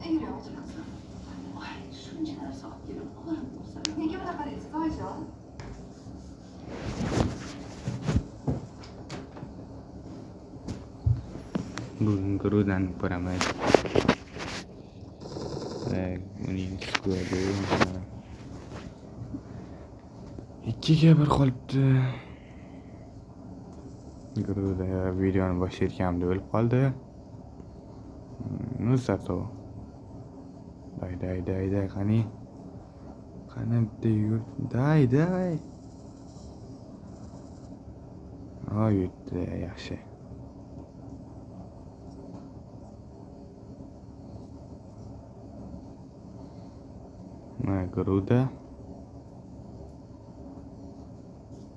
이리 어지러웠어. 아이, 순진해서 이런 거는 못 살아. 이기보다 빨리 있어야죠. Bugun gurudan ko'raman. Uning squadi 2ga 1 qolibdi. Guruda videoni boshlayotganimda o'lib qoldi. Nusato. Day qani. Qani bitta yugur. Day. Yutdi, yaxshi. Guruda.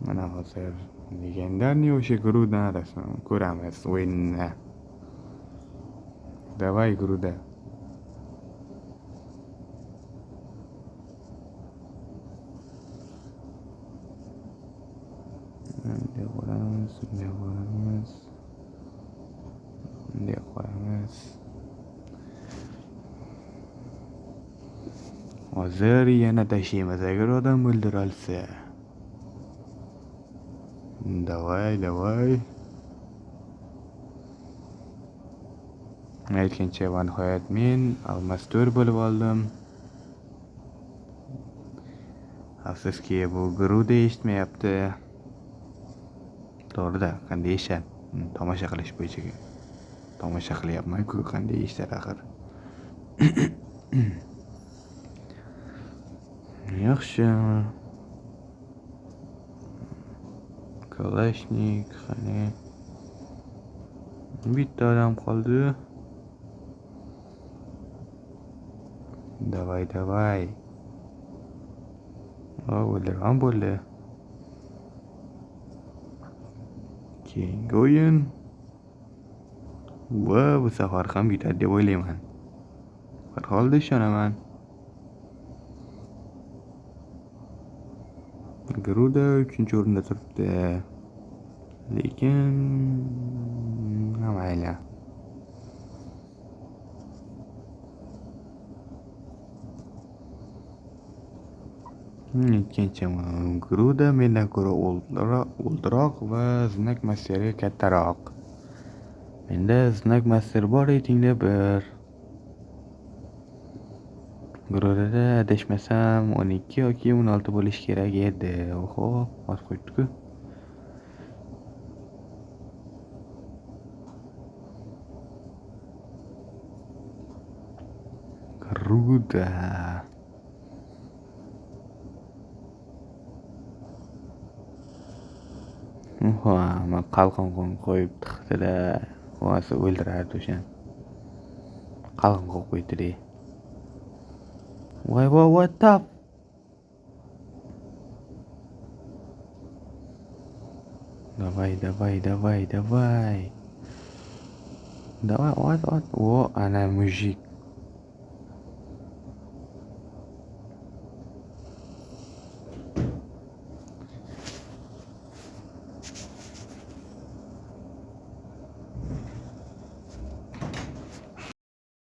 Mana hozir legendarniy o'sha gurudan rasman ko'ramiz o'yinni. Davay guruda. Bunday qo'yamiz. Hozir yana tashlaymiz agar odam o'ldirolsa. Davay. Aytgancha nihoyat men almastor bo'lib oldim. Afsuski bu guruda eshitmayapti. To'g'rida, qanday eshitadi? Tomosha qilish bo'yicha. Tomosha qilyapman-ku, qanday eshitadi axir. Yaxshi. Kalashnik, qani. Bitta odam qoldi. Davay. O'ldirgan bo'ldi. Keyingi o'yin. Bu safar ham yutadi deb o'ylayman. Har holda ishonaman. Guruda 3-o'rinda turibdi. Lekin mayli. Ikkinchi guruda mendan ko'ra o'ldiroq va znak masteri kattaroq. Menda znak master bor reytingda 1. Guruda adashmasam 12 yoki 16 bo'lish kerak edi. Oho, oz qo'yibdi-ku. Guruda. Men qalqon qo'yib tiqtida, o'zi o'ldirardi o'shan. Qalqon qo'yib qo'ydi-de. Voy, what up? Давай. Давай, what? Ana mujik.